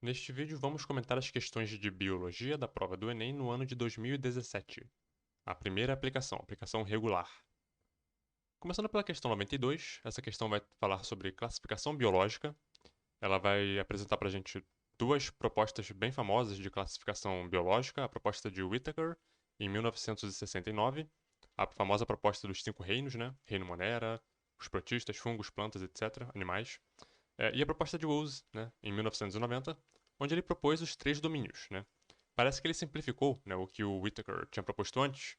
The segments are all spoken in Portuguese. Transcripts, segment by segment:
Neste vídeo vamos comentar as questões de biologia da prova do Enem no ano de 2017. A primeira aplicação, aplicação regular. Começando pela questão 92, essa questão vai falar sobre classificação biológica. Ela vai apresentar para a gente duas propostas bem famosas de classificação biológica, a proposta de Whittaker, em 1969, a famosa proposta dos cinco reinos, né? Reino Monera, os protistas, fungos, plantas, etc., animais. E a proposta de Woolsey, né, em 1990, onde ele propôs os três domínios. Né? Parece que ele simplificou, né, o que o Whittaker tinha proposto antes,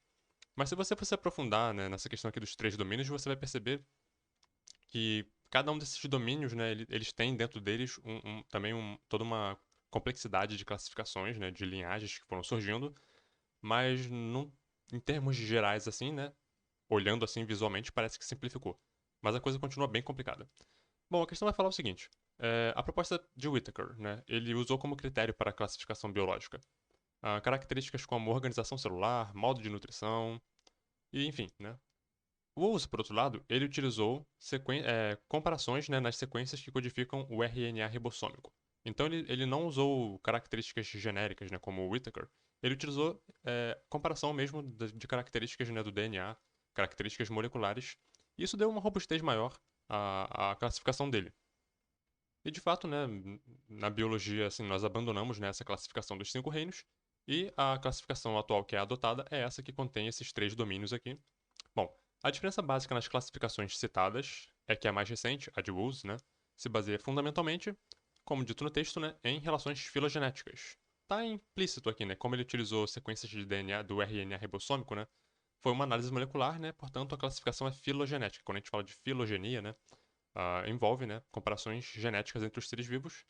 mas se você for se aprofundar, né, nessa questão aqui dos três domínios, você vai perceber que cada um desses domínios, né, eles têm dentro deles também toda uma complexidade de classificações, né, de linhagens que foram surgindo, mas em termos gerais, assim, né, olhando assim visualmente, parece que simplificou. Mas a coisa continua bem complicada. Bom, a questão vai falar o seguinte: a proposta de Whittaker, né, ele usou como critério para a classificação biológica características como organização celular, modo de nutrição, e enfim, né. O Woolsey, por outro lado, ele utilizou comparações, né, nas sequências que codificam o RNA ribossômico. Então ele não usou características genéricas, né, como o Whittaker. Ele utilizou comparação mesmo de características, né, do DNA, características moleculares. E isso deu uma robustez maior à classificação dele. E de fato, né, na biologia, assim, nós abandonamos, né, essa classificação dos cinco reinos, e a classificação atual que é adotada é essa que contém esses três domínios aqui. Bom, a diferença básica nas classificações citadas é que a mais recente, a de Woolsey, né, se baseia fundamentalmente, como dito no texto, né, em relações filogenéticas. Está implícito aqui, né, como ele utilizou sequências de DNA do RNA ribossômico, né, foi uma análise molecular, né, portanto a classificação é filogenética. Quando a gente fala de filogenia, né, envolve, né, comparações genéticas entre os seres vivos.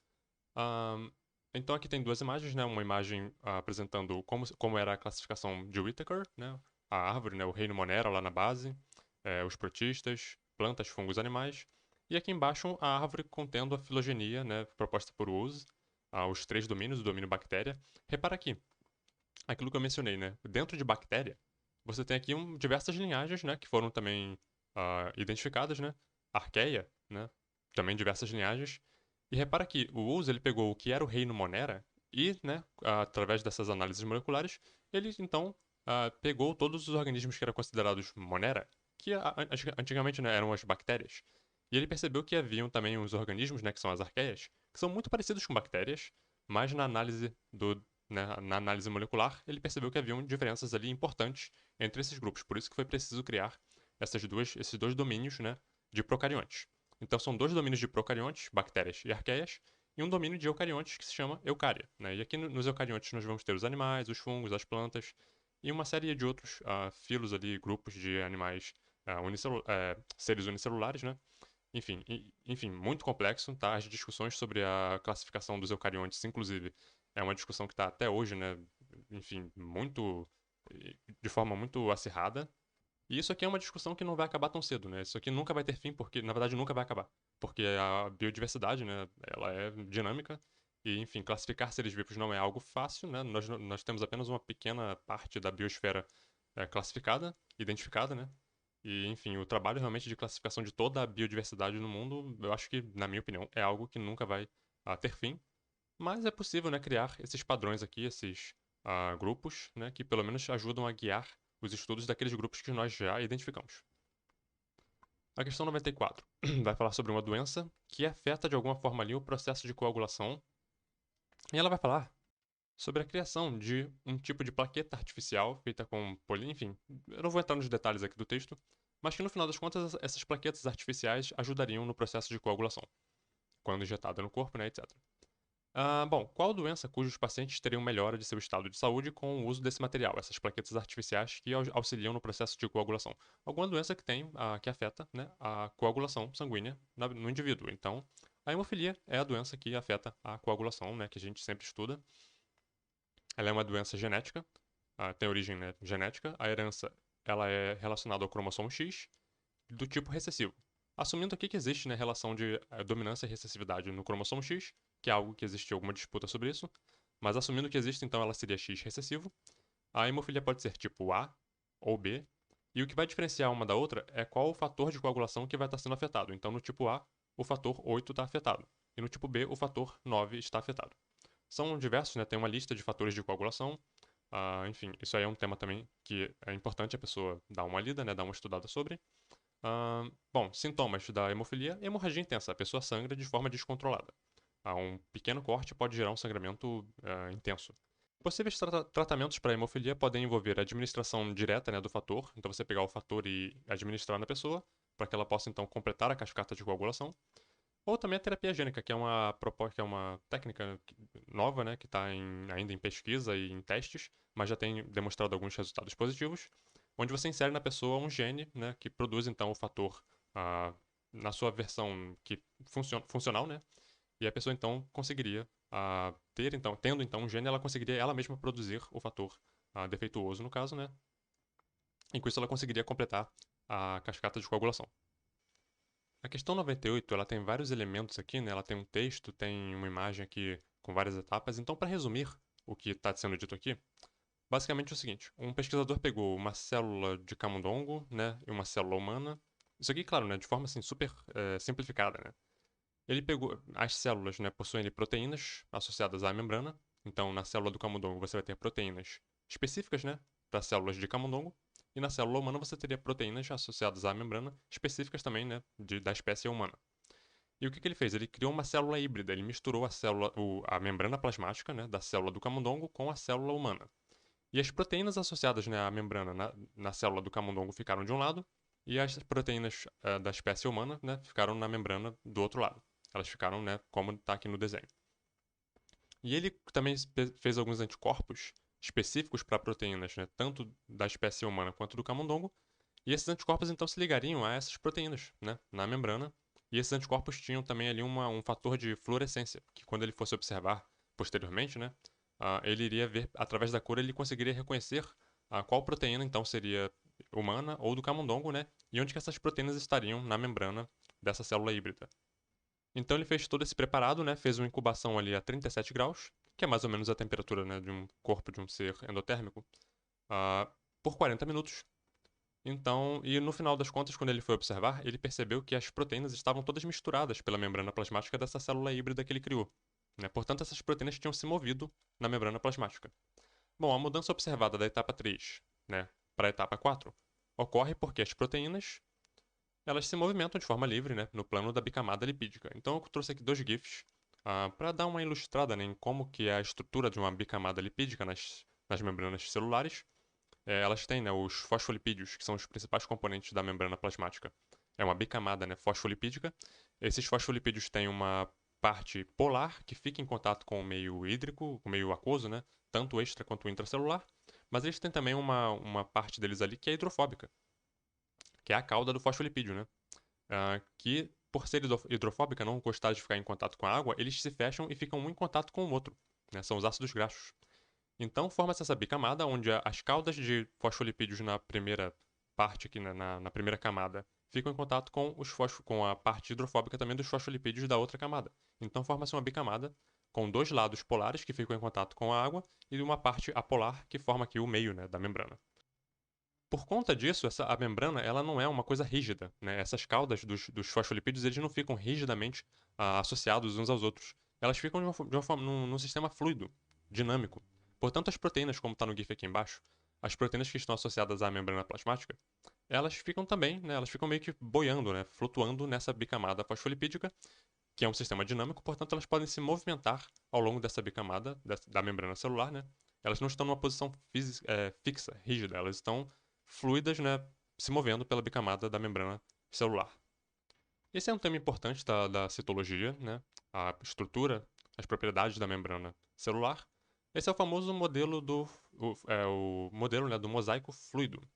Uh, então aqui tem duas imagens, né, uma imagem apresentando como era a classificação de Whittaker, né, a árvore, né, o reino Monera lá na base, os protistas, plantas, fungos, animais, e aqui embaixo a árvore contendo a filogenia, né, proposta por Woolsey, os três domínios, o domínio bactéria. Repara aqui, aquilo que eu mencionei, né, dentro de bactéria, você tem aqui diversas linhagens, né, que foram também identificadas, né, Arqueia, né, também diversas linhagens. E repara que o Woolsey ele pegou o que era o reino Monera e, né, através dessas análises moleculares, ele então pegou todos os organismos que eram considerados Monera, que antigamente, né, eram as bactérias. E ele percebeu que haviam também os organismos, né, que são as arqueias, que são muito parecidos com bactérias, mas na análise molecular, ele percebeu que haviam diferenças ali importantes entre esses grupos. Por isso que foi preciso criar esses dois domínios, né, de procariontes. Então são dois domínios de procariontes, bactérias e arqueias, e um domínio de eucariontes que se chama eucária. Né? E aqui nos eucariontes nós vamos ter os animais, os fungos, as plantas e uma série de outros filos ali, grupos de animais, seres unicelulares, né? Enfim, muito complexo, tá? As discussões sobre a classificação dos eucariontes, inclusive, é uma discussão que está até hoje, né? Enfim, de forma muito acirrada. E isso aqui é uma discussão que não vai acabar tão cedo, né? Isso aqui nunca vai ter fim, porque, na verdade, nunca vai acabar. Porque a biodiversidade, né, ela é dinâmica. E, enfim, classificar seres vivos não é algo fácil, né? Nós temos apenas uma pequena parte da biosfera classificada, identificada, né? E, enfim, o trabalho realmente de classificação de toda a biodiversidade no mundo, eu acho que, na minha opinião, é algo que nunca vai ter fim. Mas é possível, né, criar esses padrões aqui, esses grupos, né, que pelo menos ajudam a guiar os estudos daqueles grupos que nós já identificamos. A questão 94 vai falar sobre uma doença que afeta de alguma forma ali o processo de coagulação. E ela vai falar sobre a criação de um tipo de plaqueta artificial feita com enfim, eu não vou entrar nos detalhes aqui do texto, mas que no final das contas essas plaquetas artificiais ajudariam no processo de coagulação, quando injetada no corpo, né, etc. Bom, qual doença cujos pacientes teriam melhora de seu estado de saúde com o uso desse material, essas plaquetas artificiais que auxiliam no processo de coagulação? Alguma doença que afeta, né, a coagulação sanguínea no indivíduo. Então, a hemofilia é a doença que afeta a coagulação, né, que a gente sempre estuda. Ela é uma doença genética, tem origem, né, genética. A herança ela é relacionada ao cromossomo X do tipo recessivo. Assumindo aqui que existe, né, relação de dominância e recessividade no cromossomo X, que é algo que existe alguma disputa sobre isso, mas assumindo que existe, então ela seria X recessivo, a hemofilia pode ser tipo A ou B, e o que vai diferenciar uma da outra é qual o fator de coagulação que vai estar sendo afetado. Então, no tipo A, o fator 8 está afetado, e no tipo B, o fator 9 está afetado. São diversos, né? Tem uma lista de fatores de coagulação. Enfim, isso aí é um tema também que é importante a pessoa dar uma lida, né? Dar uma estudada sobre. Bom, sintomas da hemofilia: hemorragia intensa. A pessoa sangra de forma descontrolada. Um pequeno corte pode gerar um sangramento intenso. Possíveis tratamentos para hemofilia podem envolver a administração direta, né, do fator. Então, você pegar o fator e administrar na pessoa, para que ela possa, então, completar a cascata de coagulação. Ou também a terapia gênica, que é uma proposta, que é uma técnica nova, né, que está ainda em pesquisa e em testes, mas já tem demonstrado alguns resultados positivos, onde você insere na pessoa um gene, né, que produz então o fator na sua versão que funcional, né, e a pessoa então conseguiria tendo então um gene, ela conseguiria ela mesma produzir o fator defeituoso no caso, né, e com isso ela conseguiria completar a cascata de coagulação. A questão 98, ela tem vários elementos aqui, né? Ela tem um texto, tem uma imagem aqui com várias etapas. Então, para resumir o que está sendo dito aqui, basicamente é o seguinte: um pesquisador pegou uma célula de camundongo, né, e uma célula humana. Isso aqui, claro, né, de forma assim super simplificada, né? Ele pegou as células, né, possuem proteínas associadas à membrana. Então, na célula do camundongo você vai ter proteínas específicas, né, para células de camundongo. E na célula humana você teria proteínas associadas à membrana específicas também, né, da espécie humana. E o que ele fez? Ele criou uma célula híbrida. Ele misturou a membrana plasmática, né, da célula do camundongo com a célula humana. E as proteínas associadas, né, à membrana na célula do camundongo ficaram de um lado, e as proteínas da espécie humana, né, ficaram na membrana do outro lado. Elas ficaram, né, como está aqui no desenho. E ele também fez alguns anticorpos específicos para proteínas, né, tanto da espécie humana quanto do camundongo. E esses anticorpos então se ligariam a essas proteínas, né, na membrana. E esses anticorpos tinham também ali um fator de fluorescência, que quando ele fosse observar posteriormente, né, ele iria ver, através da cor, ele conseguiria reconhecer qual proteína então seria humana ou do camundongo, né, e onde que essas proteínas estariam na membrana dessa célula híbrida. Então ele fez todo esse preparado, né, fez uma incubação ali a 37 graus, que é mais ou menos a temperatura, né, de um corpo de um ser endotérmico, por 40 minutos. Então, e no final das contas, quando ele foi observar, ele percebeu que as proteínas estavam todas misturadas pela membrana plasmática dessa célula híbrida que ele criou, né? Portanto, essas proteínas tinham se movido na membrana plasmática. Bom, a mudança observada da etapa 3, né, para a etapa 4 ocorre porque as proteínas elas se movimentam de forma livre, né, no plano da bicamada lipídica. Então eu trouxe aqui dois GIFs para dar uma ilustrada, né, em como que é a estrutura de uma bicamada lipídica nas membranas celulares. Elas têm, né, os fosfolipídios, que são os principais componentes da membrana plasmática. É uma bicamada, né, fosfolipídica. Esses fosfolipídios têm uma parte polar, que fica em contato com o meio hídrico, com o meio aquoso, né, tanto extra quanto intracelular. Mas eles têm também uma parte deles ali que é hidrofóbica, que é a cauda do fosfolipídio, né? Que, por ser hidrofóbica, não gostar de ficar em contato com a água, eles se fecham e ficam um em contato com o outro. Né? São os ácidos graxos. Então, forma-se essa bicamada, onde as caudas de fosfolipídios na primeira parte, aqui na primeira camada, ficam em contato com a parte hidrofóbica também dos fosfolipídios da outra camada. Então, forma-se uma bicamada com dois lados polares que ficam em contato com a água e uma parte apolar que forma aqui o meio, né, da membrana. Por conta disso, a membrana ela não é uma coisa rígida. Né? Essas caudas dos fosfolipídios eles não ficam rigidamente associados uns aos outros. Elas ficam de uma forma, num sistema fluido, dinâmico. Portanto, as proteínas, como está no GIF aqui embaixo, as proteínas que estão associadas à membrana plasmática, elas ficam também, né, elas ficam meio que boiando, né, flutuando nessa bicamada fosfolipídica, que é um sistema dinâmico, portanto, elas podem se movimentar ao longo dessa bicamada, da membrana celular, né? Elas não estão numa posição fixa, rígida, elas estão fluidas, né, se movendo pela bicamada da membrana celular. Esse é um tema importante da citologia, né? A estrutura, as propriedades da membrana celular. Esse é o famoso modelo o modelo, né, do mosaico fluido,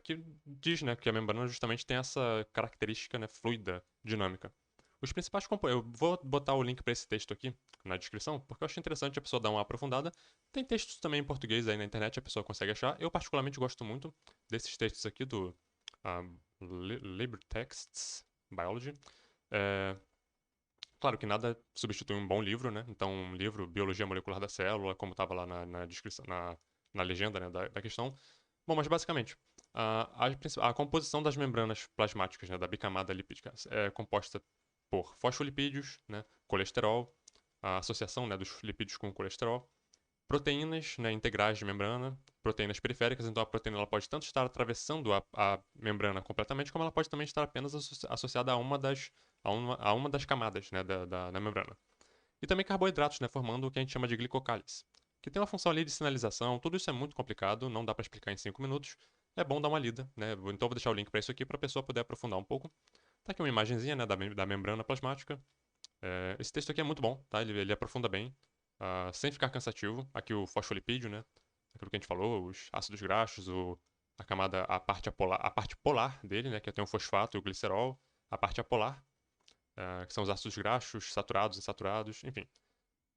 que diz, né, que a membrana justamente tem essa característica, né, fluida, dinâmica. Os principais componentes. Eu vou botar o link para esse texto aqui na descrição, porque eu acho interessante a pessoa dar uma aprofundada. Tem textos também em português aí na internet, a pessoa consegue achar. Eu, particularmente, gosto muito desses textos aqui do LibreTexts Biology. Claro que nada substitui um bom livro, né? Então, um livro, Biologia Molecular da Célula, como estava lá na descrição, na legenda, né, da questão. Bom, mas basicamente, a composição das membranas plasmáticas, né, da bicamada lipídica, é composta por fosfolipídios, né, colesterol, a associação, né, dos lipídios com o colesterol. Proteínas, né, integrais de membrana, proteínas periféricas, então a proteína ela pode tanto estar atravessando a membrana completamente, como ela pode também estar apenas associada a uma das camadas, né, da membrana. E também carboidratos, né, formando o que a gente chama de glicocálise, que tem uma função ali de sinalização. Tudo isso é muito complicado, não dá para explicar em 5 minutos. É bom dar uma lida, né? Então vou deixar o link para isso aqui para a pessoa poder aprofundar um pouco. Tá aqui uma imagenzinha, né, da membrana plasmática. Esse texto aqui é muito bom, tá? Ele aprofunda bem, sem ficar cansativo. Aqui o fosfolipídio, né? Aquilo que a gente falou, os ácidos graxos, a camada, a parte polar dele, né? Que tem o fosfato e o glicerol. A parte apolar, que são os ácidos graxos, saturados e insaturados, enfim.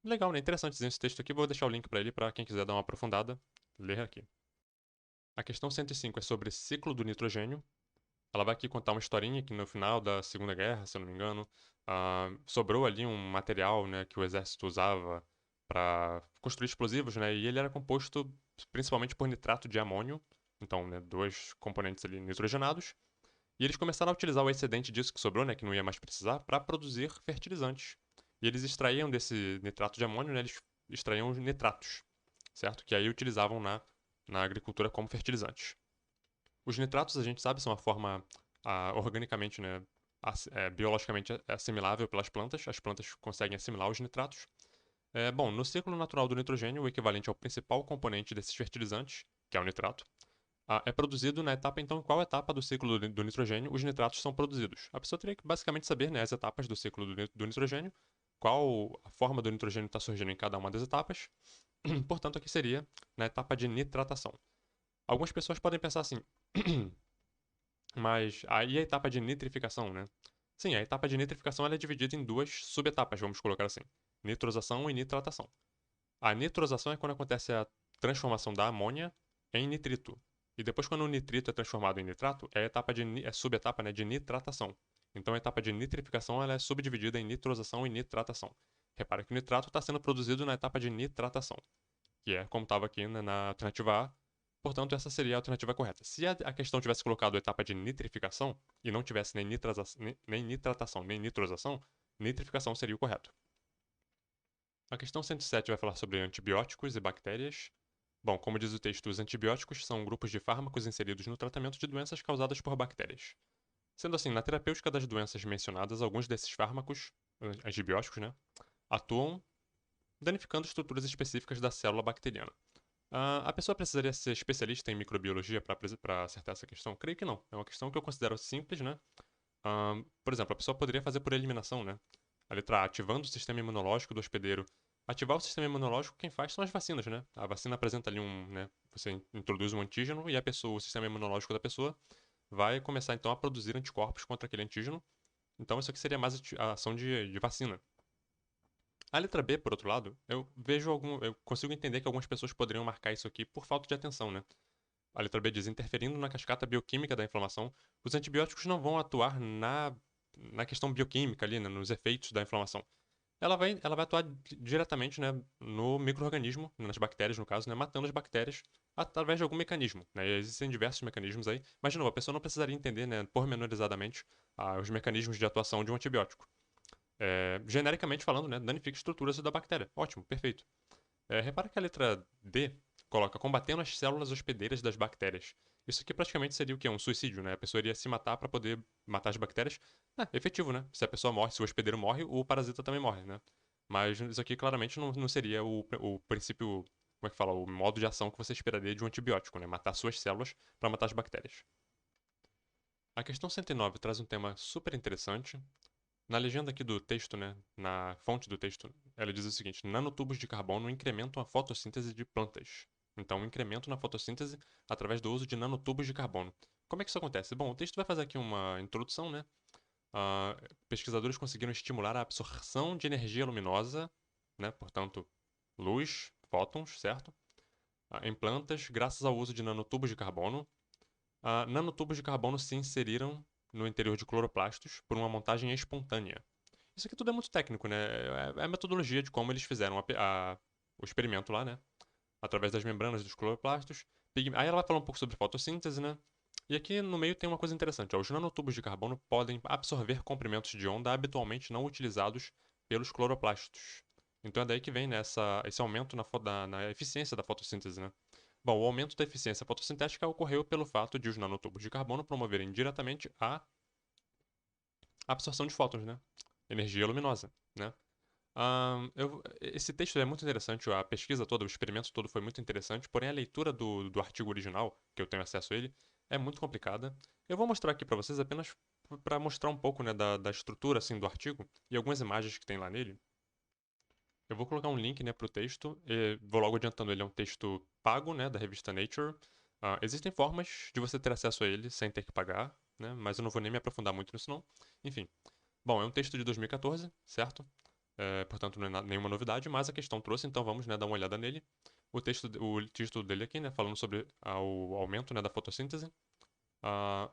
Legal, né? Interessantezinho esse texto aqui. Vou deixar o link para ele para quem quiser dar uma aprofundada, ler aqui. A questão 105 é sobre ciclo do nitrogênio. Ela vai aqui contar uma historinha que no final da Segunda Guerra, se eu não me engano, sobrou ali um material, né, que o exército usava para construir explosivos, né, e ele era composto principalmente por nitrato de amônio, então, né, dois componentes ali nitrogenados, e eles começaram a utilizar o excedente disso que sobrou, né, que não ia mais precisar, para produzir fertilizantes. E eles extraíam desse nitrato de amônio, né, eles extraíam os nitratos, certo? Que aí utilizavam na agricultura como fertilizantes. Os nitratos, a gente sabe, são uma forma organicamente, né, biologicamente assimilável pelas plantas. As plantas conseguem assimilar os nitratos. Bom, no ciclo natural do nitrogênio, o equivalente ao principal componente desses fertilizantes, que é o nitrato, é produzido na etapa, então, em qual etapa do ciclo do nitrogênio os nitratos são produzidos. A pessoa teria que basicamente saber, né, as etapas do ciclo do nitrogênio, qual a forma do nitrogênio está surgindo em cada uma das etapas. Portanto, aqui seria na etapa de nitratação. Algumas pessoas podem pensar assim, mas aí a etapa de nitrificação, né? Sim, a etapa de nitrificação ela é dividida em duas subetapas, vamos colocar assim: nitrosação e nitratação. A nitrosação é quando acontece a transformação da amônia em nitrito. E depois, quando o nitrito é transformado em nitrato, é a etapa subetapa, né, de nitratação. Então, a etapa de nitrificação ela é subdividida em nitrosação e nitratação. Repara que o nitrato está sendo produzido na etapa de nitratação, que é como estava aqui na alternativa A. Portanto, essa seria a alternativa correta. Se a questão tivesse colocado a etapa de nitrificação e não tivesse nem nitratação nem nitrosação, nitrificação seria o correto. A questão 107 vai falar sobre antibióticos e bactérias. Bom, como diz o texto, os antibióticos são grupos de fármacos inseridos no tratamento de doenças causadas por bactérias. Sendo assim, na terapêutica das doenças mencionadas, alguns desses fármacos, antibióticos, né, atuam danificando estruturas específicas da célula bacteriana. A pessoa precisaria ser especialista em microbiologia para acertar essa questão? Creio que não. É uma questão que eu considero simples, né? Por exemplo, a pessoa poderia fazer por eliminação, né? A letra A, ativando o sistema imunológico do hospedeiro. Ativar o sistema imunológico, quem faz são as vacinas, né? A vacina apresenta ali né? Você introduz um antígeno e o sistema imunológico da pessoa vai começar então a produzir anticorpos contra aquele antígeno. Então isso aqui seria mais a ação de vacina. A letra B, por outro lado, eu consigo entender que algumas pessoas poderiam marcar isso aqui por falta de atenção, né? A letra B diz, interferindo na cascata bioquímica da inflamação, os antibióticos não vão atuar na questão bioquímica ali, né, nos efeitos da inflamação. Ela vai atuar diretamente, né, no micro-organismo, nas bactérias no caso, né, matando as bactérias através de algum mecanismo. Né, e existem diversos mecanismos aí, mas de novo, a pessoa não precisaria entender, né, pormenorizadamente os mecanismos de atuação de um antibiótico. Genericamente falando, né, danifica estruturas da bactéria. Ótimo, perfeito. Repara que a letra D coloca combatendo as células hospedeiras das bactérias. Isso aqui praticamente seria o quê? Um suicídio, né? A pessoa iria se matar para poder matar as bactérias. Efetivo, né? Se a pessoa morre, se o hospedeiro morre, o parasita também morre, né? Mas isso aqui claramente não seria o princípio, como é que fala? O modo de ação que você esperaria de um antibiótico, né? Matar suas células para matar as bactérias. A questão 109 traz um tema super interessante. Na legenda aqui do texto, né, na fonte do texto, ela diz o seguinte: nanotubos de carbono incrementam a fotossíntese de plantas. Então, um incremento na fotossíntese através do uso de nanotubos de carbono. Como é que isso acontece? Bom, o texto vai fazer aqui uma introdução, né? Pesquisadores conseguiram estimular a absorção de energia luminosa, né, portanto, luz, fótons, certo? Em plantas, graças ao uso de nanotubos de carbono. Nanotubos de carbono se inseriram no interior de cloroplastos por uma montagem espontânea. Isso aqui tudo é muito técnico, né? É a metodologia de como eles fizeram o experimento lá, né? Através das membranas dos cloroplastos. Aí ela vai falar um pouco sobre fotossíntese, né? E aqui no meio tem uma coisa interessante. Os nanotubos de carbono podem absorver comprimentos de onda habitualmente não utilizados pelos cloroplastos. Então é daí que vem, né, esse aumento na eficiência da fotossíntese, né? Bom, o aumento da eficiência fotossintética ocorreu pelo fato de os nanotubos de carbono promoverem diretamente a absorção de fótons, né? Energia luminosa, né? Esse texto é muito interessante, a pesquisa toda, o experimento todo foi muito interessante, porém a leitura do artigo original, que eu tenho acesso a ele, é muito complicada. Eu vou mostrar aqui para vocês apenas para mostrar um pouco, né, da estrutura assim, do artigo e algumas imagens que tem lá nele. Eu vou colocar um link, né, para o texto, e vou logo adiantando, ele é um texto pago, né, da revista Nature. Existem formas de você ter acesso a ele sem ter que pagar, né, mas eu não vou nem me aprofundar muito nisso não. Enfim, bom, é um texto de 2014, certo? Portanto, não é nenhuma novidade, mas a questão trouxe, então vamos, né, dar uma olhada nele. O título dele aqui, né, falando sobre o aumento, né, da fotossíntese. Ah,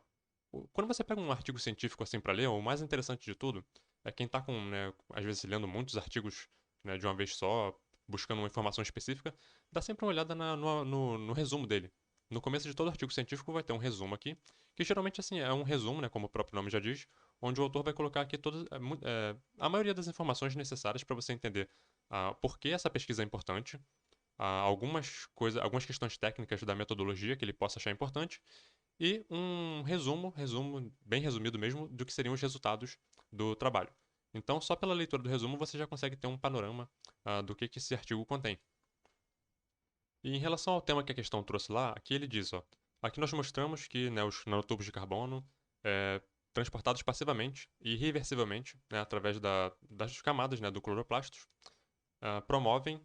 Quando você pega um artigo científico assim para ler, o mais interessante de tudo é quem está com, né, às vezes lendo muitos artigos, né, de uma vez só, buscando uma informação específica, dá sempre uma olhada no resumo dele. No começo de todo artigo científico vai ter um resumo aqui, que geralmente assim é um resumo, né, como o próprio nome já diz, onde o autor vai colocar aqui a maioria das informações necessárias para você entender por que essa pesquisa é importante, algumas questões técnicas da metodologia que ele possa achar importante e um resumo bem resumido mesmo, do que seriam os resultados do trabalho. Então, só pela leitura do resumo você já consegue ter um panorama do que esse artigo contém. E em relação ao tema que a questão trouxe lá, aqui ele diz, ó, aqui nós mostramos que, né, os nanotubos de carbono, transportados passivamente e irreversivelmente, né, através das camadas, né, do cloroplasto, promovem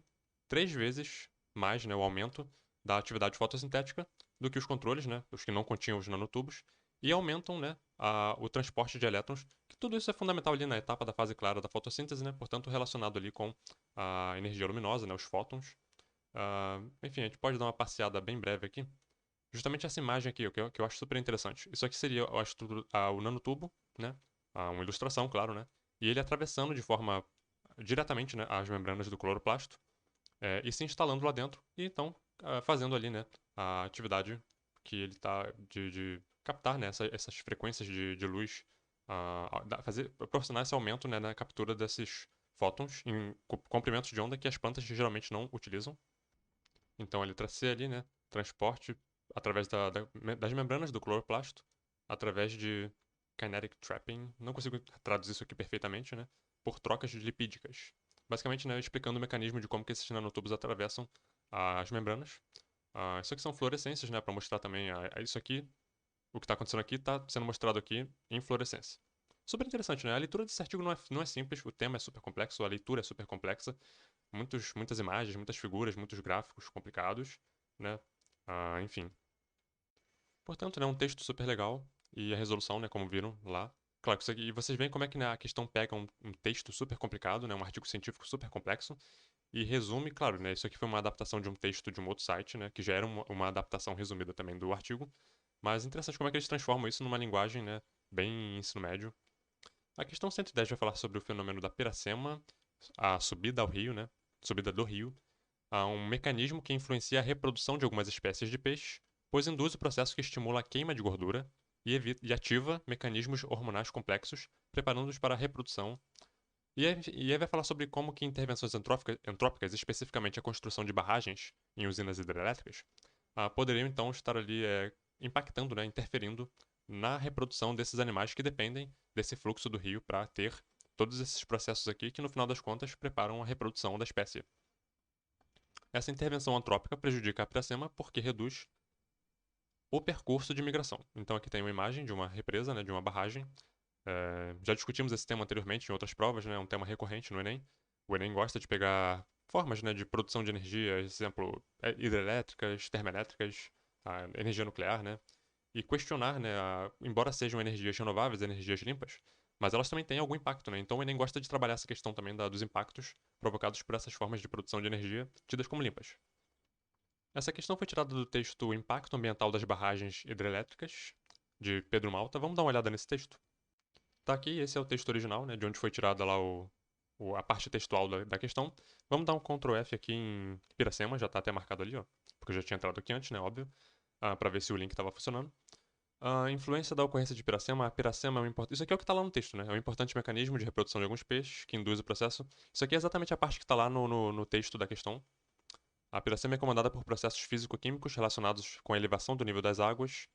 3 vezes mais, né, o aumento da atividade fotossintética do que os controles, né, os que não continham os nanotubos, e aumentam, né, o transporte de elétrons, que tudo isso é fundamental ali na etapa da fase clara da fotossíntese, né, portanto relacionado ali com a energia luminosa, né, os fótons. Enfim, a gente pode dar uma passeada bem breve aqui. Justamente essa imagem aqui, que eu acho super interessante. Isso aqui seria o nanotubo, né, uma ilustração, claro, né, e ele atravessando de forma diretamente, né, as membranas do cloroplasto e se instalando lá dentro e então fazendo ali, né, a atividade que ele está de captar, né, essas frequências de luz, proporcionar esse aumento, né, na captura desses fótons em comprimentos de onda que as plantas geralmente não utilizam. Então a letra C ali, né, transporte através das membranas do cloroplasto, através de kinetic trapping, não consigo traduzir isso aqui perfeitamente, né, por trocas lipídicas. Basicamente, né, explicando o mecanismo de como que esses nanotubos atravessam as membranas. Isso aqui são fluorescências, né, para mostrar também isso aqui, o que está acontecendo aqui está sendo mostrado aqui em fluorescência. Super interessante, né? A leitura desse artigo não é simples, o tema é super complexo, a leitura é super complexa, muitas imagens, muitas figuras, muitos gráficos complicados, né? Enfim. Portanto, né, um texto super legal e a resolução, né, como viram lá. Claro, e vocês veem como é que, né, a questão pega um texto super complicado, né, um artigo científico super complexo e resume, claro, né, isso aqui foi uma adaptação de um texto de um outro site, né, que já era uma adaptação resumida também do artigo, mas interessante como é que eles transformam isso numa linguagem, né, bem ensino médio. A questão 110 vai falar sobre o fenômeno da piracema, a subida ao rio, né, subida do rio, a um mecanismo que influencia a reprodução de algumas espécies de peixes, pois induz o processo que estimula a queima de gordura e ativa mecanismos hormonais complexos, preparando-os para a reprodução. E aí vai falar sobre como que intervenções entrópicas, especificamente a construção de barragens em usinas hidrelétricas, poderiam então estar ali impactando, né, interferindo na reprodução desses animais que dependem desse fluxo do rio para ter todos esses processos aqui que no final das contas preparam a reprodução da espécie. Essa intervenção antrópica prejudica a piracema porque reduz o percurso de migração. Então aqui tem uma imagem de uma represa, né, de uma barragem. Já discutimos esse tema anteriormente em outras provas, né, é um tema recorrente no Enem. O Enem gosta de pegar formas, né, de produção de energia, exemplo, hidrelétricas, termoelétricas, energia nuclear, né, e questionar, né, embora sejam energias renováveis, energias limpas, mas elas também têm algum impacto, né? Então o Enem gosta de trabalhar essa questão também dos impactos provocados por essas formas de produção de energia tidas como limpas. Essa questão foi tirada do texto O Impacto Ambiental das Barragens Hidrelétricas, de Pedro Malta. Vamos dar uma olhada nesse texto? Tá aqui, esse é o texto original, né, de onde foi tirada lá a parte textual da questão. Vamos dar um Ctrl F aqui em Piracema, já está até marcado ali, ó, porque eu já tinha entrado aqui antes, né, óbvio, para ver se o link estava funcionando. A influência da ocorrência de piracema. A piracema é um importante. Isso aqui é o que está lá no texto, né? É um importante mecanismo de reprodução de alguns peixes que induz o processo. Isso aqui é exatamente a parte que está lá no texto da questão. A piracema é comandada por processos físico-químicos relacionados com a elevação do nível das águas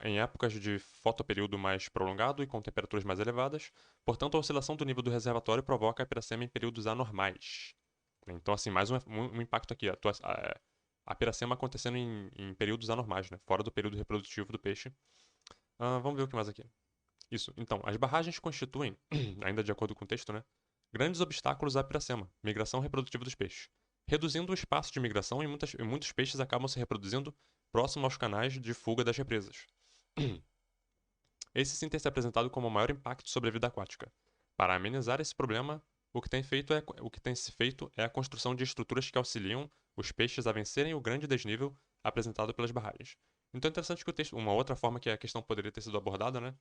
em épocas de fotoperíodo mais prolongado e com temperaturas mais elevadas. Portanto, a oscilação do nível do reservatório provoca a piracema em períodos anormais. Então, assim, mais um impacto aqui. A piracema acontecendo em períodos anormais, né? Fora do período reprodutivo do peixe. Vamos ver o que mais aqui. Isso. Então, as barragens constituem, ainda de acordo com o texto, né, grandes obstáculos à piracema, migração reprodutiva dos peixes, reduzindo o espaço de migração e muitos peixes acabam se reproduzindo próximo aos canais de fuga das represas. Esse sim tem se apresentado como o maior impacto sobre a vida aquática. Para amenizar esse problema, o que tem se feito é a construção de estruturas que auxiliam os peixes a vencerem o grande desnível apresentado pelas barragens. Então é interessante que o texto, uma outra forma que a questão poderia ter sido abordada, né,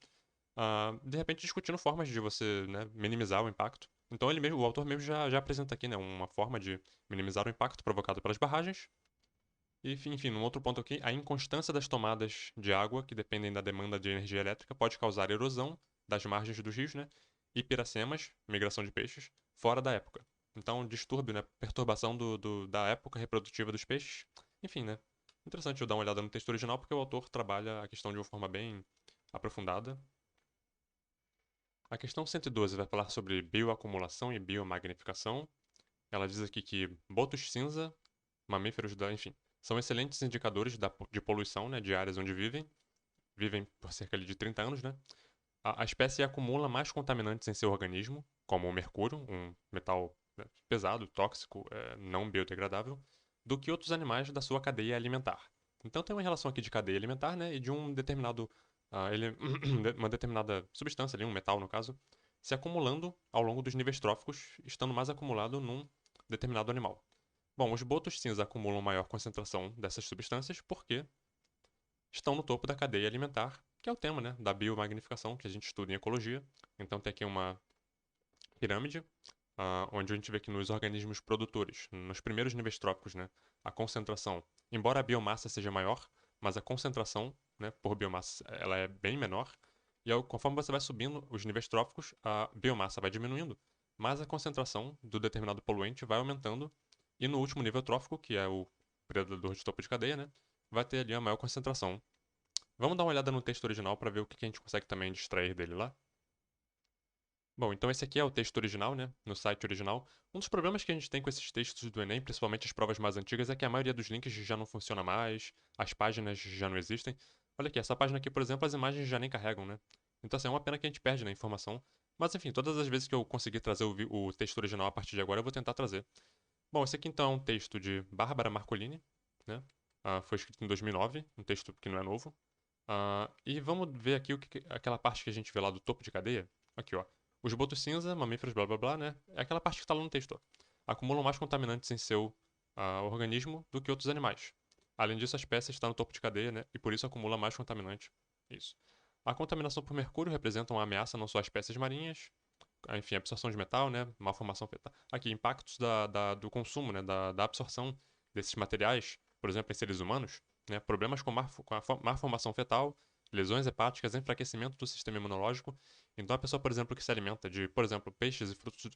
de repente discutindo formas de você, né, minimizar o impacto. Então ele mesmo, o autor mesmo já apresenta aqui, né, uma forma de minimizar o impacto provocado pelas barragens. E, enfim, num outro ponto aqui, a inconstância das tomadas de água, que dependem da demanda de energia elétrica, pode causar erosão das margens dos rios, né, e piracemas, migração de peixes, fora da época. Então, distúrbio, né, perturbação da época reprodutiva dos peixes. Enfim, né, interessante eu dar uma olhada no texto original, porque o autor trabalha a questão de uma forma bem aprofundada. A questão 112 vai falar sobre bioacumulação e biomagnificação. Ela diz aqui que botos cinza, mamíferos enfim, são excelentes indicadores de poluição, né, de áreas onde vivem por cerca de 30 anos, né? A espécie acumula mais contaminantes em seu organismo, como o mercúrio, um metal, né, pesado, tóxico, não biodegradável, do que outros animais da sua cadeia alimentar. Então tem uma relação aqui de cadeia alimentar, né, e de um determinado, uma determinada substância ali, um metal no caso, se acumulando ao longo dos níveis tróficos, estando mais acumulado num determinado animal. Bom, os botos cinza acumulam maior concentração dessas substâncias porque estão no topo da cadeia alimentar, que é o tema, né, da biomagnificação que a gente estuda em ecologia. Então tem aqui uma pirâmide, onde a gente vê que nos organismos produtores, nos primeiros níveis tróficos, né, a concentração, embora a biomassa seja maior, mas a concentração, né, por biomassa, ela é bem menor. E conforme você vai subindo os níveis tróficos, a biomassa vai diminuindo, mas a concentração do determinado poluente vai aumentando. E no último nível trófico, que é o predador de topo de cadeia, né, vai ter ali a maior concentração. Vamos dar uma olhada no texto original para ver o que a gente consegue também extrair dele lá. Bom, então esse aqui é o texto original, né? No site original. Um dos problemas que a gente tem com esses textos do Enem, principalmente as provas mais antigas, é que a maioria dos links já não funciona mais, as páginas já não existem. Olha aqui, essa página aqui, por exemplo, as imagens já nem carregam, né? Então, assim, é uma pena que a gente perde na informação. Mas, enfim, todas as vezes que eu conseguir trazer o texto original a partir de agora, eu vou tentar trazer. Bom, esse aqui então é um texto de Bárbara Marcolini, né? Foi escrito em 2009, um texto que não é novo. E vamos ver aqui aquela parte que a gente vê lá do topo de cadeia. Aqui, ó. Os botos cinza, mamíferos, blá blá blá, né? É aquela parte que está lá no texto, ó. Acumulam mais contaminantes em seu organismo do que outros animais. Além disso, a espécie está no topo de cadeia, né? E por isso acumula mais contaminantes. Isso. A contaminação por mercúrio representa uma ameaça não só às espécies marinhas, enfim, absorção de metal, né? Malformação fetal. Aqui, impactos do consumo, né? Da absorção desses materiais, por exemplo, em seres humanos, né? Problemas com a má formação fetal, lesões hepáticas, enfraquecimento do sistema imunológico. Então, a pessoa, por exemplo, que se alimenta de, por exemplo, peixes e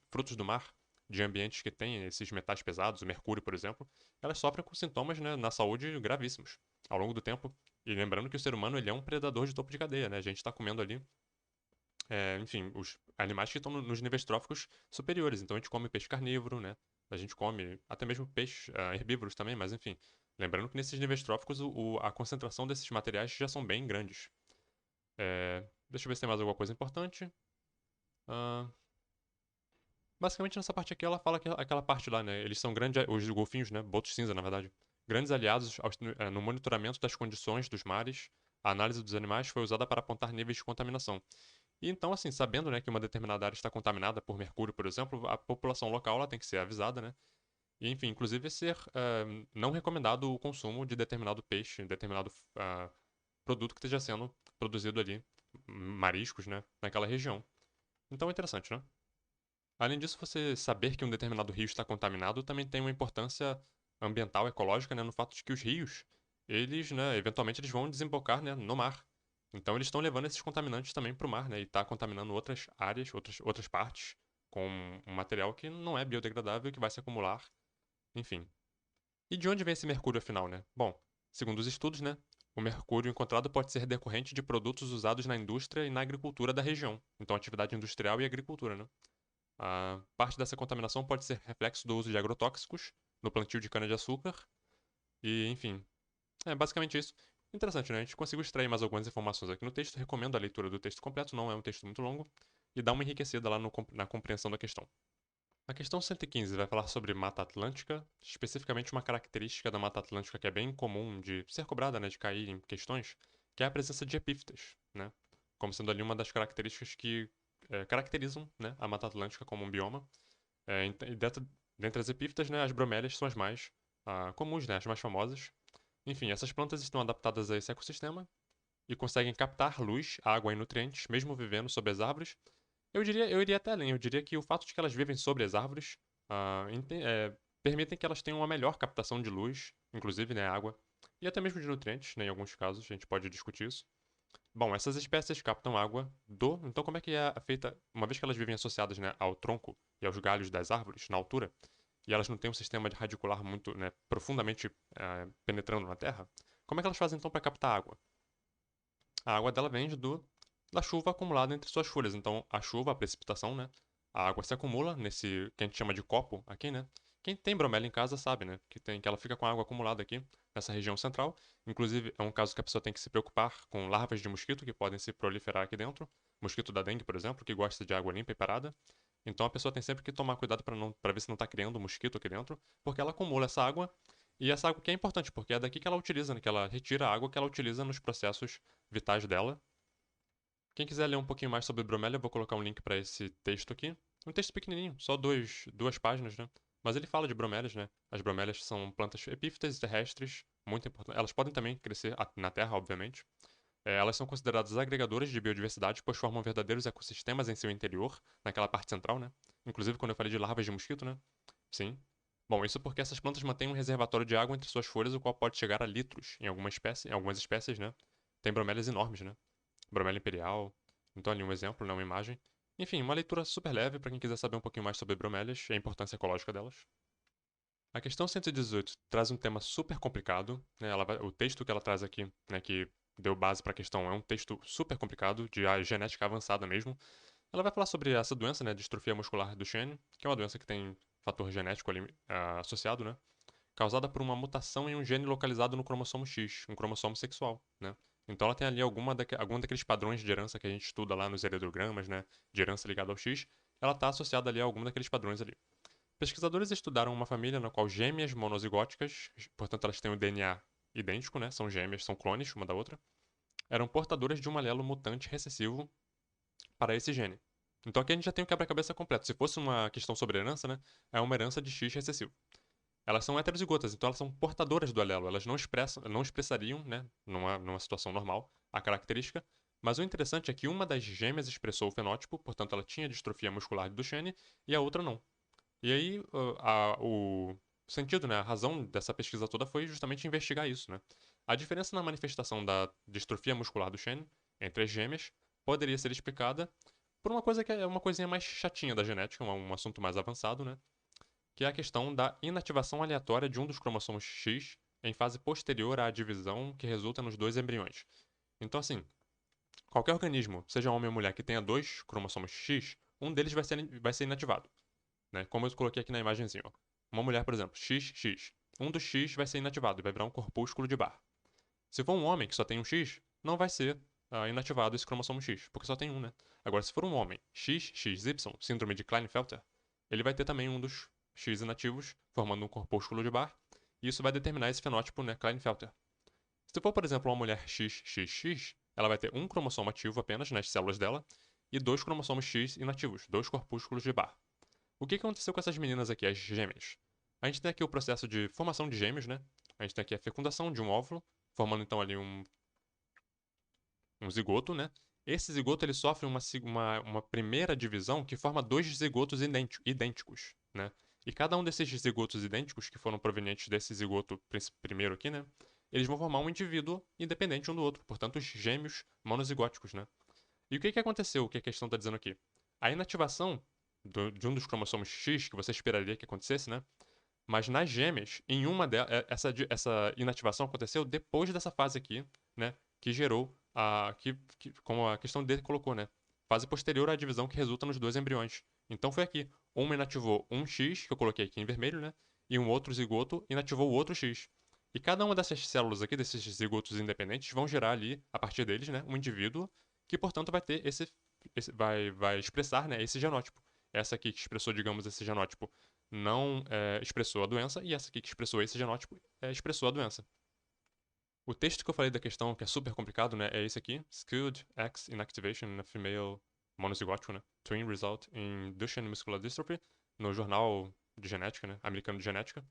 frutos do mar, de ambientes que têm esses metais pesados, o mercúrio, por exemplo, elas sofrem com sintomas, né, na saúde gravíssimos ao longo do tempo. E lembrando que o ser humano ele é um predador de topo de cadeia, né? A gente está comendo ali enfim, os animais que estão nos níveis tróficos superiores. Então a gente come peixe carnívoro, né? A gente come até mesmo peixes herbívoros também, mas enfim. Lembrando que nesses níveis tróficos a concentração desses materiais já são bem grandes. Deixa eu ver se tem mais alguma coisa importante. Ah, basicamente nessa parte aqui ela fala que aquela parte lá, né? Eles são grandes, os golfinhos, né? Botos cinza, na verdade. Grandes aliados no monitoramento das condições dos mares. A análise dos animais foi usada para apontar níveis de contaminação. E então, assim, sabendo, né, que uma determinada área está contaminada por mercúrio, por exemplo, a população local ela tem que ser avisada, né? E, enfim, inclusive ser não recomendado o consumo de determinado peixe, determinado produto que esteja sendo produzido ali, mariscos, né, naquela região. Então é interessante, né? Além disso, você saber que um determinado rio está contaminado também tem uma importância ambiental, ecológica, né, no fato de que os rios, eles, né, eventualmente eles vão desembocar, né, no mar. Então eles estão levando esses contaminantes também para o mar, né? E está contaminando outras áreas, outras partes, com um material que não é biodegradável e que vai se acumular, enfim. E de onde vem esse mercúrio afinal, né? Bom, segundo os estudos, né? O mercúrio encontrado pode ser decorrente de produtos usados na indústria e na agricultura da região. Então, atividade industrial e agricultura, né? A parte dessa contaminação pode ser reflexo do uso de agrotóxicos no plantio de cana-de-açúcar. E, enfim, é basicamente isso. Interessante, né? A gente conseguiu extrair mais algumas informações aqui no texto. Recomendo a leitura do texto completo, não é um texto muito longo. E dá uma enriquecida lá na compreensão da questão. A questão 115 vai falar sobre Mata Atlântica, especificamente uma característica da Mata Atlântica que é bem comum de ser cobrada, né, de cair em questões, que é a presença de epífitas, né? Como sendo ali uma das características que caracterizam, né, a Mata Atlântica como um bioma. E dentre as epífitas, né, as bromélias são as mais comuns, né, as mais famosas. Enfim, essas plantas estão adaptadas a esse ecossistema e conseguem captar luz, água e nutrientes, mesmo vivendo sob as árvores. Eu iria até além. Eu diria que o fato de que elas vivem sobre as árvores permitem que elas tenham uma melhor captação de luz, inclusive, né, água, e até mesmo de nutrientes, né, em alguns casos, a gente pode discutir isso. Bom, essas espécies captam água do. Então, como é que é feita. Uma vez que elas vivem associadas, né, ao tronco e aos galhos das árvores, na altura, e elas não têm um sistema de radicular muito, né, profundamente penetrando na terra, como é que elas fazem então para captar água? A água dela vem da chuva acumulada entre suas folhas. Então, a chuva, a precipitação, né? A água se acumula nesse que a gente chama de copo aqui, né? Quem tem bromélia em casa sabe, né? Que ela fica com água acumulada aqui nessa região central. Inclusive, é um caso que a pessoa tem que se preocupar com larvas de mosquito que podem se proliferar aqui dentro. Mosquito da dengue, por exemplo, que gosta de água limpa e parada. Então a pessoa tem sempre que tomar cuidado para ver se não está criando mosquito aqui dentro, porque ela acumula essa água e essa água que é importante, porque é daqui que ela utiliza, né, que ela retira a água que ela utiliza nos processos vitais dela. Quem quiser ler um pouquinho mais sobre bromélia, eu vou colocar um link para esse texto aqui. Um texto pequenininho, só duas páginas, né? Mas ele fala de bromélias, né? As bromélias são plantas epífitas e terrestres, muito importantes. Elas podem também crescer na terra, obviamente. Elas são consideradas agregadoras de biodiversidade, pois formam verdadeiros ecossistemas em seu interior, naquela parte central, né? Inclusive quando eu falei de larvas de mosquito, né? Sim. Bom, isso porque essas plantas mantêm um reservatório de água entre suas folhas, o qual pode chegar a litros em algumas espécies, né? Tem bromélias enormes, né? Bromélia imperial. Então ali um exemplo, né? Uma imagem. Enfim, uma leitura super leve para quem quiser saber um pouquinho mais sobre bromélias e a importância ecológica delas. A questão 118 traz um tema super complicado, né? O texto que ela traz aqui, né, que deu base para a questão, é um texto super complicado, de genética avançada mesmo. Ela vai falar sobre essa doença, né, distrofia muscular Duchenne, que é uma doença que tem fator genético ali, associado, né, causada por uma mutação em um gene localizado no cromossomo X, um cromossomo sexual, né. Então ela tem ali algum daqueles padrões de herança que a gente estuda lá nos heredogramas, né, de herança ligada ao X, ela está associada ali a algum daqueles padrões ali. Pesquisadores estudaram uma família na qual gêmeas monozigóticas, portanto elas têm o DNA idêntico, né? São gêmeas, são clones uma da outra, eram portadoras de um alelo mutante recessivo para esse gene. Então aqui a gente já tem o quebra-cabeça completo. Se fosse uma questão sobre herança, né? É uma herança de X recessivo. Elas são heterozigotas, então elas são portadoras do alelo. Elas não expressariam, né? Numa situação normal, a característica. Mas o interessante é que uma das gêmeas expressou o fenótipo, portanto ela tinha distrofia muscular de Duchenne, e a outra não. E aí, o sentido, né, a razão dessa pesquisa toda foi justamente investigar isso, né? A diferença na manifestação da distrofia muscular do Duchenne entre as gêmeas poderia ser explicada por uma coisa que é uma coisinha mais chatinha da genética, um assunto mais avançado, né? Que é a questão da inativação aleatória de um dos cromossomos X em fase posterior à divisão que resulta nos dois embriões. Então, assim, qualquer organismo, seja homem ou mulher, que tenha dois cromossomos X, um deles vai ser inativado, né? Como eu coloquei aqui na imagenzinha, ó. Uma mulher, por exemplo, XX. Um dos X vai ser inativado e vai virar um corpúsculo de Barr. Se for um homem que só tem um X, não vai ser inativado esse cromossomo X, porque só tem um, né? Agora, se for um homem XXY, síndrome de Klinefelter, ele vai ter também um dos X inativos, formando um corpúsculo de Barr, e isso vai determinar esse fenótipo, né, Klinefelter. Se for, por exemplo, uma mulher XXX, ela vai ter um cromossomo ativo apenas nas células dela e dois cromossomos X inativos, dois corpúsculos de Barr. O que aconteceu com essas meninas aqui, as gêmeas? A gente tem aqui o processo de formação de gêmeos, né? A gente tem aqui a fecundação de um óvulo, formando então ali um zigoto, né? Esse zigoto ele sofre uma primeira divisão que forma dois zigotos idênticos, né? E cada um desses zigotos idênticos, que foram provenientes desse zigoto primeiro aqui, né? eles vão formar um indivíduo independente um do outro, portanto, os gêmeos monozigóticos, né? E o que aconteceu, o que a questão está dizendo aqui? A inativação de um dos cromossomos X, que você esperaria que acontecesse, né? Mas nas gêmeas, em uma delas, essa inativação aconteceu depois dessa fase aqui, né? Que gerou como a questão dele colocou, né? Fase posterior à divisão que resulta nos dois embriões. Então foi aqui. Uma inativou um X, que eu coloquei aqui em vermelho, né? E um outro zigoto inativou o outro X. E cada uma dessas células aqui, desses zigotos independentes, vão gerar ali, a partir deles, né? Um indivíduo que, portanto, vai ter vai expressar, né? Esse genótipo. Essa aqui que expressou, digamos, esse genótipo não expressou a doença, e essa aqui que expressou esse genótipo expressou a doença. O texto que eu falei da questão, que é super complicado, né, é esse aqui. Skewed X inactivation in a female monozygótico, né? Twin result in Duchenne muscular dystrophy, no jornal de genética, né? Americano de genética.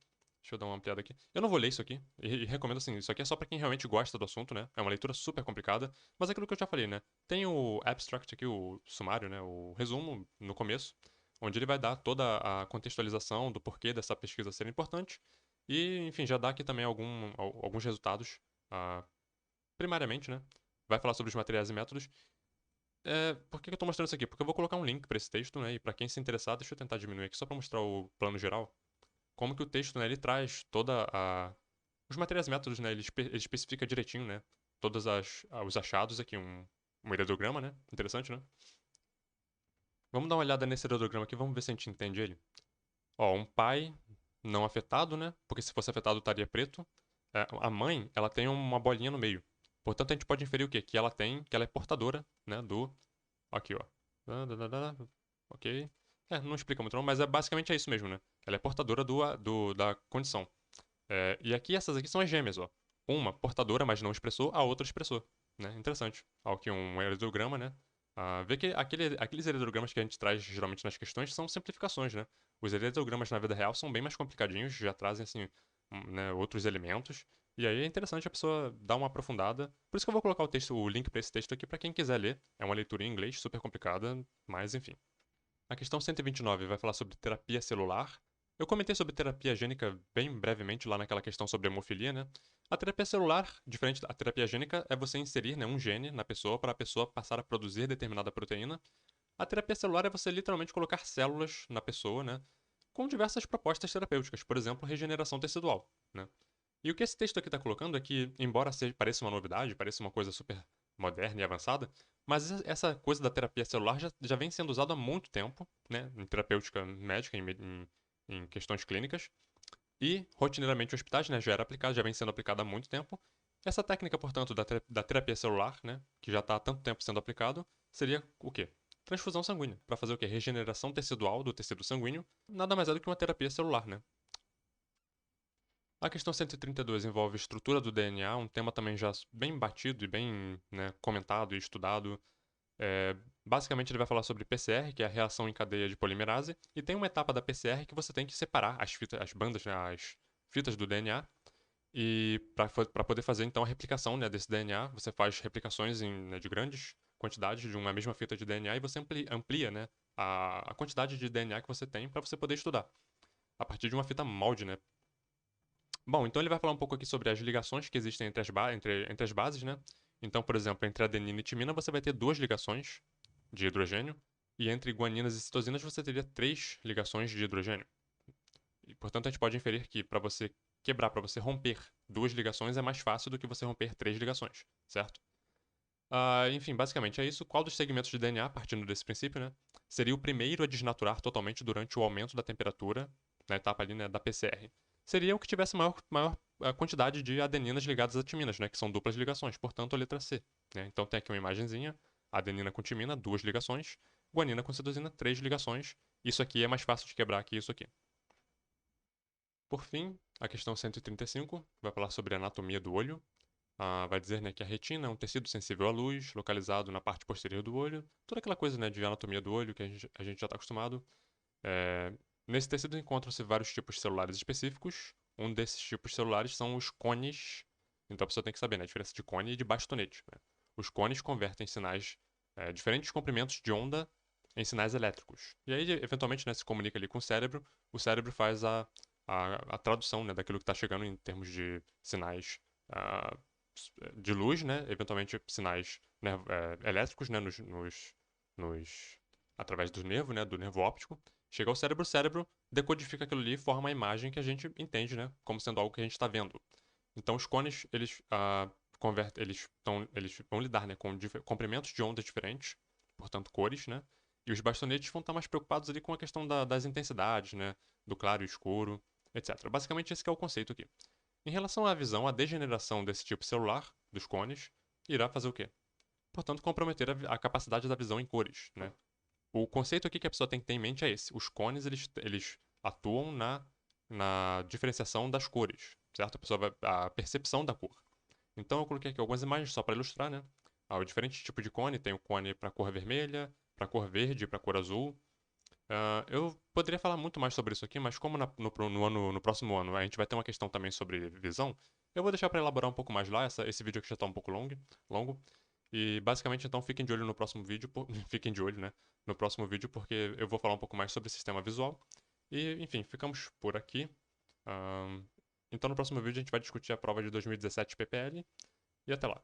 Deixa eu dar uma ampliada aqui. Eu não vou ler isso aqui, e recomendo assim, isso aqui é só pra quem realmente gosta do assunto, né? É uma leitura super complicada, mas é aquilo que eu já falei, né? Tem o abstract aqui, o sumário, né? O resumo no começo, onde ele vai dar toda a contextualização do porquê dessa pesquisa ser importante, e, enfim, já dá aqui também alguns resultados, ah, primariamente, né? Vai falar sobre os materiais e métodos. Por que eu estou mostrando isso aqui? Porque eu vou colocar um link para esse texto, né? E para quem se interessar, deixa eu tentar diminuir aqui só para mostrar o plano geral. Como que o texto, né, ele traz toda a os materiais e métodos, né, ele especifica direitinho, né? Todos os achados aqui, um heredograma, né? Interessante, né? Vamos dar uma olhada nesse heredograma aqui, vamos ver se a gente entende ele. Ó, um pai não afetado, né? Porque se fosse afetado estaria preto. A mãe, ela tem uma bolinha no meio. Portanto, a gente pode inferir o quê? Que ela é portadora, né, do... Aqui, ó. Ok. Não explica muito não, mas basicamente é isso mesmo, né? Ela é portadora da condição. E aqui, essas aqui são as gêmeas, ó. Uma portadora, mas não expressou, a outra expressou, né? Interessante. Aqui um heredograma, né? Vê que aqueles heredogramas que a gente traz geralmente nas questões são simplificações, né? Os heredogramas na vida real são bem mais complicadinhos, já trazem, assim, né, outros elementos. E aí é interessante a pessoa dar uma aprofundada. Por isso que eu vou colocar o link para esse texto aqui para quem quiser ler. É uma leitura em inglês, super complicada, mas enfim. A questão 129 vai falar sobre terapia celular. Eu comentei sobre terapia gênica bem brevemente lá naquela questão sobre hemofilia, né? A terapia celular, diferente da terapia gênica, é você inserir, né, um gene na pessoa para a pessoa passar a produzir determinada proteína. A terapia celular é você literalmente colocar células na pessoa, né? Com diversas propostas terapêuticas, por exemplo, regeneração tecidual, né? E o que esse texto aqui está colocando é que, embora pareça uma novidade, pareça uma coisa super moderna e avançada, mas essa coisa da terapia celular já vem sendo usada há muito tempo, né, em terapêutica médica, em questões clínicas, e rotineiramente em hospitais, né, já era aplicada, já vem sendo aplicada há muito tempo. Essa técnica, portanto, da terapia celular, né, que já está há tanto tempo sendo aplicado, seria o quê? Transfusão sanguínea, para fazer o quê? Regeneração tecidual do tecido sanguíneo, nada mais é do que uma terapia celular, né? A questão 132 envolve estrutura do DNA, um tema também já bem batido e bem, né, comentado e estudado. Basicamente, ele vai falar sobre PCR, que é a reação em cadeia de polimerase, e tem uma etapa da PCR que você tem que separar as bandas, né, as fitas do DNA, e para poder fazer então a replicação, né, desse DNA, você faz replicações né, de grandes quantidades de uma mesma fita de DNA e você amplia, né, a quantidade de DNA que você tem para você poder estudar a partir de uma fita molde, né. Bom, então ele vai falar um pouco aqui sobre as ligações que existem entre as bases, né? Então, por exemplo, entre adenina e timina você vai ter duas ligações de hidrogênio, e entre guaninas e citosinas você teria três ligações de hidrogênio. E, portanto, a gente pode inferir que para você quebrar, para você romper duas ligações é mais fácil do que você romper três ligações, certo? Enfim, basicamente é isso. Qual dos segmentos de DNA, partindo desse princípio, né, seria o primeiro a desnaturar totalmente durante o aumento da temperatura, na etapa ali, né, da PCR? Seria o que tivesse maior quantidade de adeninas ligadas a timinas, né, que são duplas ligações, portanto a letra C. Né? Então tem aqui uma imagenzinha, adenina com timina, duas ligações, guanina com citosina, três ligações. Isso aqui é mais fácil de quebrar que isso aqui. Por fim, a questão 135 vai falar sobre a anatomia do olho. Vai dizer, né, que a retina é um tecido sensível à luz, localizado na parte posterior do olho. Toda aquela coisa, né, de anatomia do olho que a gente já está acostumado. É, Nesse tecido encontram-se vários tipos celulares específicos. Um desses tipos celulares são os cones. Então a pessoa tem que saber, né, a diferença de cone e de bastonete. Né? Os cones convertem sinais, diferentes comprimentos de onda em sinais elétricos. E aí, eventualmente, né, se comunica ali com o cérebro faz a tradução, né, daquilo que está chegando em termos de sinais ah, de luz, né? Eventualmente sinais elétricos, né? Através do nervo, né? Do nervo óptico. Chega ao cérebro, o cérebro decodifica aquilo ali e forma a imagem que a gente entende, né? Como sendo algo que a gente está vendo. Então os cones, eles vão lidar, né, com comprimentos de ondas diferentes, portanto cores, né? E os bastonetes vão estar mais preocupados ali com a questão das intensidades, né? Do claro e escuro, etc. Basicamente esse que é o conceito aqui. Em relação à visão, a degeneração desse tipo celular, dos cones, irá fazer o quê? Portanto, comprometer a capacidade da visão em cores, né? O conceito aqui que a pessoa tem que ter em mente é esse. Os cones, eles atuam na diferenciação das cores, certo? A percepção da cor. Então eu coloquei aqui algumas imagens só para ilustrar, né? O diferente tipo de cone, tem o cone para cor vermelha, para cor verde, para cor azul. Eu poderia falar muito mais sobre isso aqui, mas como no próximo ano a gente vai ter uma questão também sobre visão, eu vou deixar para elaborar um pouco mais lá. Esse vídeo aqui já está um pouco longo. E basicamente então fiquem de olho no próximo vídeo, fiquem de olho, né? No próximo vídeo, porque eu vou falar um pouco mais sobre sistema visual. E, enfim, ficamos por aqui. Ahn, então no próximo vídeo a gente vai discutir a prova de 2017 PPL. E até lá.